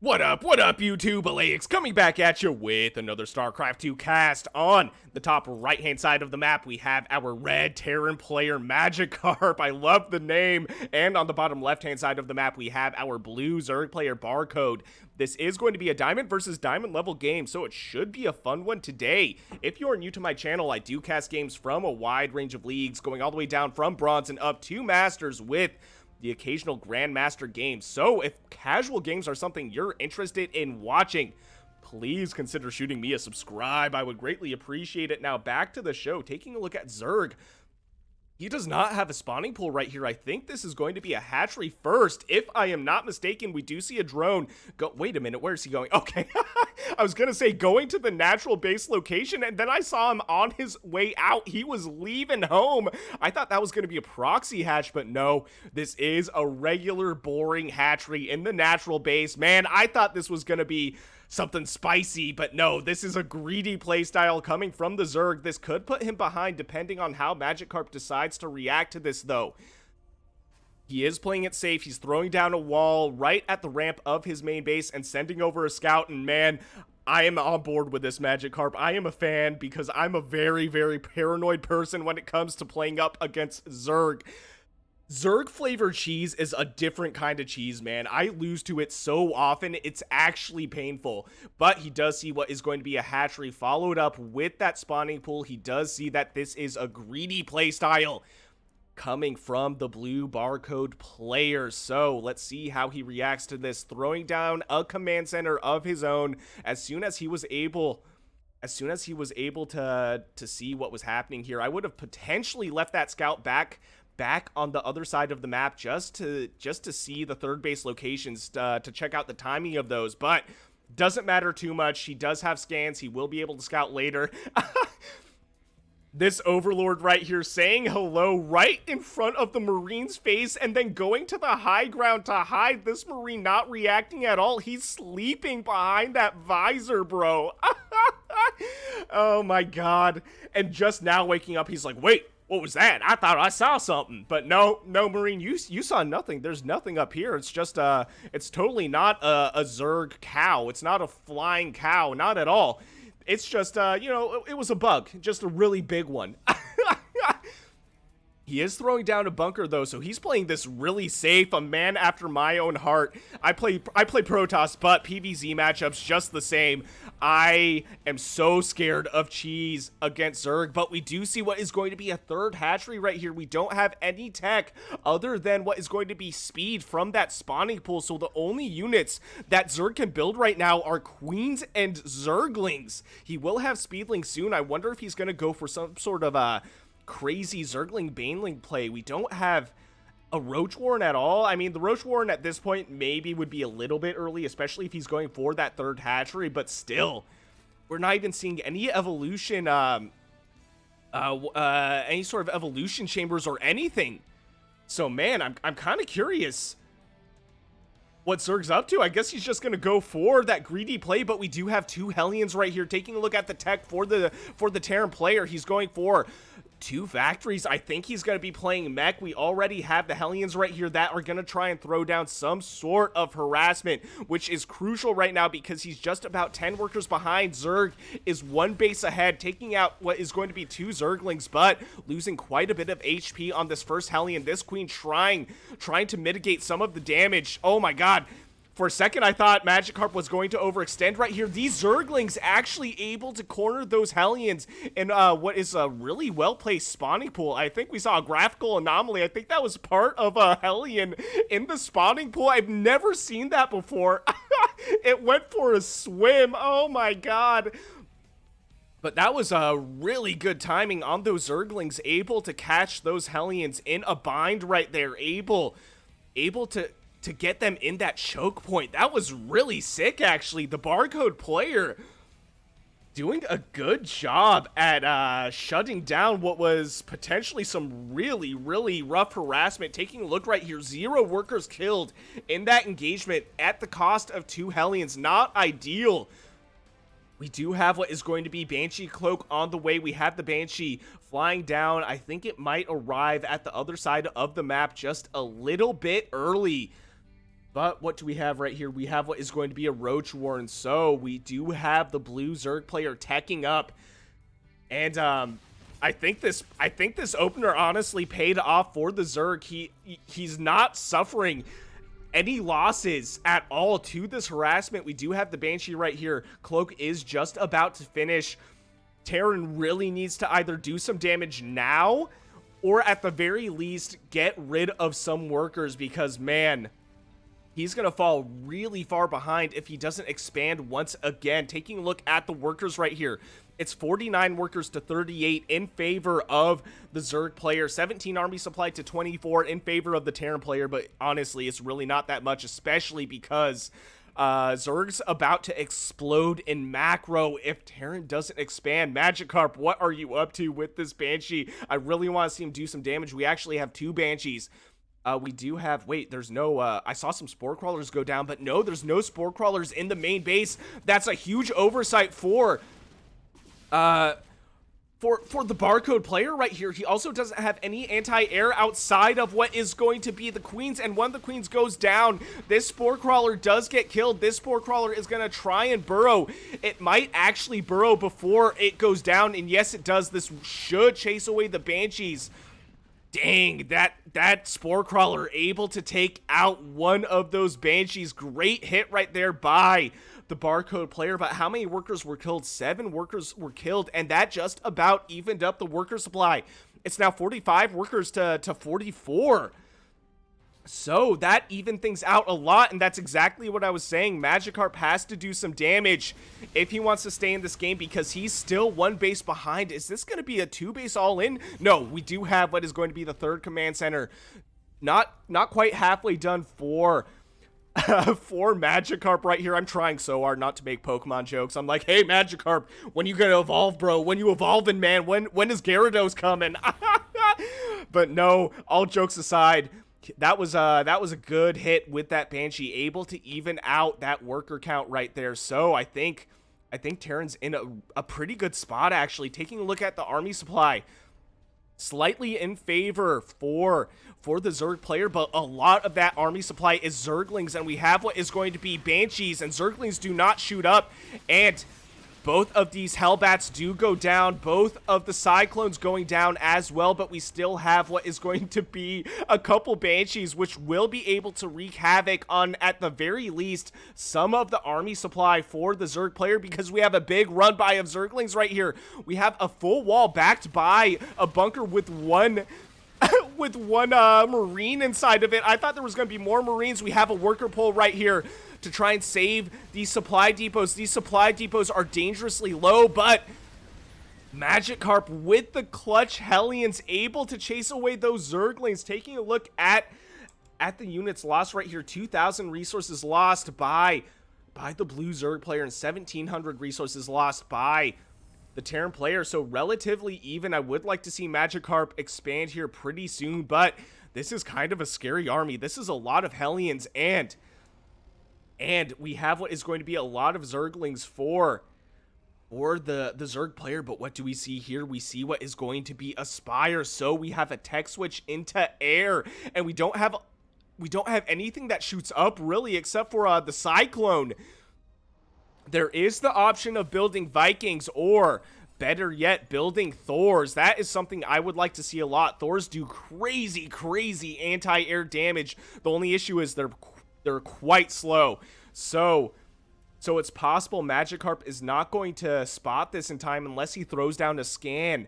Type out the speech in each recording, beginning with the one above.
What up, YouTube? Elleixstarcraft coming back at you with another Starcraft 2 cast. On the top right-hand side of the map, we have our red Terran player, Magikarp. I love the name. And on the bottom left-hand side of the map, we have our blue Zerg player, Barcode. This is going to be a Diamond versus Diamond level game, so it should be a fun one today. If you're new to my channel, I do cast games from a wide range of leagues, going all the way down from Bronze and up to Masters with the occasional Grandmaster games. So if casual games are something you're interested in watching, please consider shooting me a subscribe. I would greatly appreciate it. Now back to the show, taking a look at Zerg. He does not have a spawning pool right here. I think this is going to be a hatchery first. If I am not mistaken, we do see a drone go. Wait a minute, where is he going? Okay, I was going to say going to the natural base location, and then I saw him on his way out. He was leaving home. I thought that was going to be a proxy hatch, but no, this is a regular boring hatchery in the natural base. Man, I thought this was going to be something spicy, but no, this is a greedy playstyle coming from the Zerg. This could put him behind depending on how Magikarp decides to react to this, though. He is playing it safe. He's throwing down a wall right at the ramp of his main base and sending over a scout, and man, I am on board with this Magikarp. I am a fan because I'm a very, very paranoid person when it comes to playing up against Zerg. Zerg flavored cheese is a different kind of cheese, man. I lose to it so often, it's actually painful. But he does see what is going to be a hatchery followed up with that spawning pool. He does see that this is a greedy playstyle coming from the blue Barcode player. So let's see how he reacts to this, throwing down a command center of his own as soon as he was able to see what was happening here. I would have potentially left that scout back on the other side of the map just to see the third base locations, to check out the timing of those, but doesn't matter too much. He does have scans. He will be able to scout later. This Overlord right here saying hello right in front of the Marine's face and then going to the high ground to hide. This Marine not reacting at all. He's sleeping behind that visor, bro. Oh my god. And just now waking up, he's like, wait, what was that? I thought I saw something. But no, Marine, you saw nothing. There's nothing up here. It's just, it's totally not a Zerg cow. It's not a flying cow. Not at all. It's just, you know, it was a bug. Just a really big one. He is throwing down a bunker, though, so he's playing this really safe, a man after my own heart. I play Protoss, but PvZ matchups just the same. I am so scared of cheese against Zerg, but we do see what is going to be a third hatchery right here. We don't have any tech other than what is going to be speed from that spawning pool, so the only units that Zerg can build right now are Queens and Zerglings. He will have Speedlings soon. I wonder if he's going to go for some sort of crazy Zergling Baneling play. We don't have a Roach Warren at all. I mean, the Roach Warren at this point maybe would be a little bit early, especially if he's going for that third hatchery, but still, we're not even seeing any evolution, any sort of evolution chambers or anything. So man, I'm kind of curious what Zerg's up to. I guess he's just gonna go for that greedy play, but we do have two Hellions right here. Taking a look at the tech for the Terran player, he's going for two factories. I think he's going to be playing mech. We already have the Hellions right here that are going to try and throw down some sort of harassment, which is crucial right now because he's just about 10 workers behind. Zerg is one base ahead, taking out what is going to be two Zerglings, but losing quite a bit of HP on this first Hellion. This Queen trying to mitigate some of the damage. Oh my god. For a second, I thought Magikarp was going to overextend right here. These Zerglings actually able to corner those Hellions in what is a really well-placed spawning pool. I think we saw a graphical anomaly. I think that was part of a Hellion in the spawning pool. I've never seen that before. It went for a swim. Oh my god. But that was a really good timing on those Zerglings, able to catch those Hellions in a bind right there, able to get them in that choke point. That was really sick, actually. The Barcode player doing a good job at shutting down what was potentially some really, really rough harassment. Taking a look right here, 0 workers killed in that engagement at the cost of 2 Hellions. Not ideal. We do have what is going to be Banshee Cloak on the way. We have the Banshee flying down. I think it might arrive at the other side of the map just a little bit early. But what do we have right here? We have what is going to be a Roach Warren. So we do have the blue Zerg player teching up. And I think this opener honestly paid off for the Zerg. He's not suffering any losses at all to this harassment. We do have the Banshee right here. Cloak is just about to finish. Terran really needs to either do some damage now or at the very least get rid of some workers, because man, he's going to fall really far behind if he doesn't expand once again. Taking a look at the workers right here, it's 49 workers to 38 in favor of the Zerg player, 17 army supply to 24 in favor of the Terran player, but honestly, it's really not that much, especially because Zerg's about to explode in macro if Terran doesn't expand. Magikarp, what are you up to with this Banshee? I really want to see him do some damage. We actually have 2 Banshees. We do have, wait, there's no, I saw some Spore Crawlers go down, but no, there's no Spore Crawlers in the main base. That's a huge oversight for the Barcode player right here. He also doesn't have any anti-air outside of what is going to be the Queens, and when the Queens goes down, this Spore Crawler does get killed. This Spore Crawler is going to try and burrow. It might actually burrow before it goes down, and yes, it does. This should chase away the Banshees. Dang, that Spore Crawler able to take out one of those Banshees. Great hit right there by the Barcode player. But how many workers were killed? 7 workers were killed, and that just about evened up the worker supply. It's now 45 workers to 44. So that evened things out a lot, and that's exactly what I was saying. Magikarp has to do some damage if he wants to stay in this game, because he's still 1 base behind. Is this going to be a 2 base all-in? No, we do have what is going to be the 3rd command center. Not quite halfway done for Magikarp right here. I'm trying so hard not to make Pokemon jokes. I'm like, hey, Magikarp, when you gonna evolve, bro? When you evolving, man? When is Gyarados coming? But no, all jokes aside, that was a good hit with that Banshee, able to even out that worker count right there. So I think Terran's in a pretty good spot, actually. Taking a look at the army supply, slightly in favor for the Zerg player, but a lot of that army supply is Zerglings, and we have what is going to be Banshees, and Zerglings do not shoot up, and both of these Hellbats do go down, both of the Cyclones going down as well, but we still have what is going to be a couple Banshees, which will be able to wreak havoc on, at the very least, some of the army supply for the Zerg player, because we have a big run by of Zerglings right here. We have a full wall backed by a bunker with one Marine inside of it. I thought there was going to be more Marines. We have a worker pole right here to try and save these supply depots. These supply depots are dangerously low, but Magikarp with the clutch Hellions able to chase away those Zerglings. Taking a look at the units lost right here, 2,000 resources lost by the blue Zerg player, and 1,700 resources lost by the Terran player. So relatively even. I would like to see Magikarp expand here pretty soon, but this is kind of a scary army. This is a lot of Hellions, and we have what is going to be a lot of Zerglings for the Zerg player. But what do we see here? We see what is going to be a Spire. So we have a tech switch into air, and we don't have anything that shoots up really, except for the Cyclone. There is the option of building Vikings, or better yet, building Thors. That is something I would like to see a lot. Thors do crazy anti-air damage. The only issue is they're quite slow. So it's possible Magikarp is not going to spot this in time unless he throws down a scan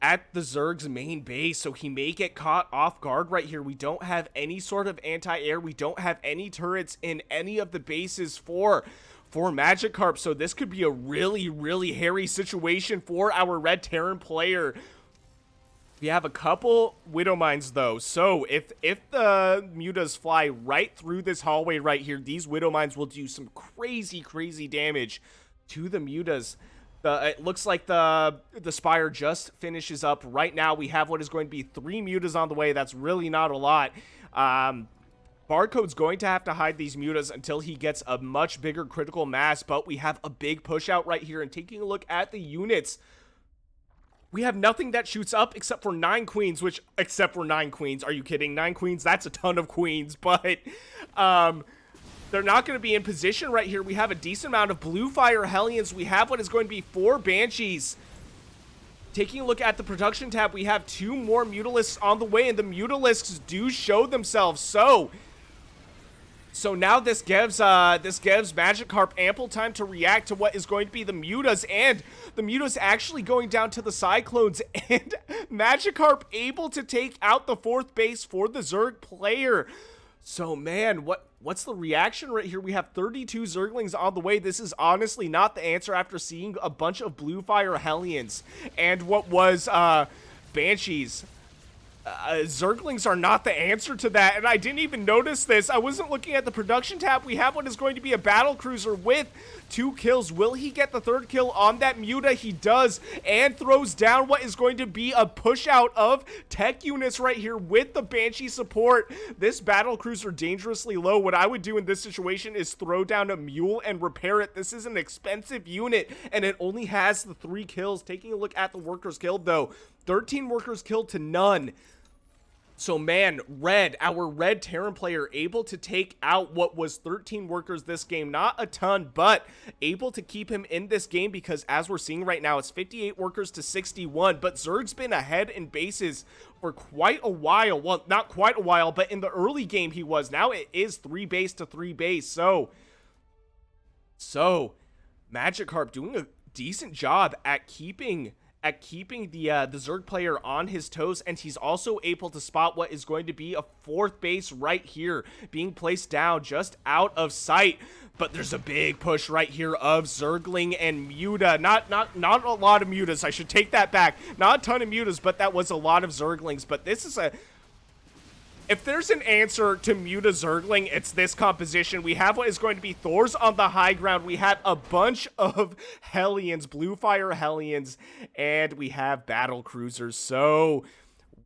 at the Zerg's main base. So he may get caught off guard right here. We don't have any sort of anti-air. We don't have any turrets in any of the bases for Magikarp. So this could be a really hairy situation for our red Terran player. We have a couple Widow Mines though, so if the Mutas fly right through this hallway right here, these Widow Mines will do some crazy damage to the Mutas. It looks like the Spire just finishes up right now. We have what is going to be 3 Mutas on the way. That's really not a lot. Barcode's going to have to hide these Mutas until he gets a much bigger critical mass, but we have a big push out right here. And taking a look at the units, We have nothing that shoots up except for 9 queens, which, except for 9 queens. Are you kidding? 9 queens? That's a ton of queens, but, they're not going to be in position right here. We have a decent amount of blue fire Hellions. We have what is going to be 4 Banshees. Taking a look at the production tab, we have 2 more mutalisks on the way, and the mutalisks do show themselves. So now this gives Magikarp ample time to react to what is going to be the mutas, and the mutas actually going down to the Cyclones, and Magikarp able to take out the 4th base for the Zerg player. So man, what's the reaction right here? We have 32 Zerglings on the way. This is honestly not the answer after seeing a bunch of blue fire Hellions and what was Banshees. Zerglings are not the answer to that, and I didn't even notice this. I wasn't looking at the production tab. We have what is going to be a battle cruiser with 2 kills. Will he get the 3rd kill on that muta? He does, and throws down what is going to be a push out of tech units right here with the Banshee support. This battle cruiser dangerously low. What I would do in this situation is throw down a mule and repair it. This is an expensive unit, and it only has the 3 kills. Taking a look at the workers killed though, 13 workers killed to none. So man, our red Terran player able to take out what was 13 workers this game. Not a ton, but able to keep him in this game because as we're seeing right now, it's 58 workers to 61. But Zerg's been ahead in bases for quite a while. Well, not quite a while, but in the early game he was. Now it is 3 base to 3 base. So Magikarp doing a decent job at keeping the Zerg player on his toes, and he's also able to spot what is going to be a 4th base right here being placed down just out of sight. But there's a big push right here of Zergling and Muta. Not a lot of Mutas. I should take that back. Not a ton of Mutas, but that was a lot of Zerglings. But this is if there's an answer to Muta Zergling, it's this composition. We have what is going to be Thors on the high ground. We have a bunch of Hellions, blue fire Hellions, and we have battle cruisers. So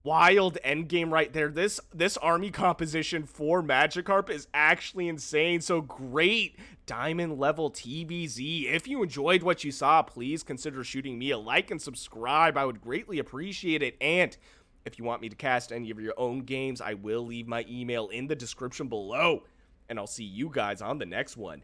wild endgame right there. This army composition for Magikarp is actually insane. So great Diamond level TvZ. If you enjoyed what you saw, please consider shooting me a like and subscribe. I would greatly appreciate it. And if you want me to cast any of your own games, I will leave my email in the description below. And I'll see you guys on the next one.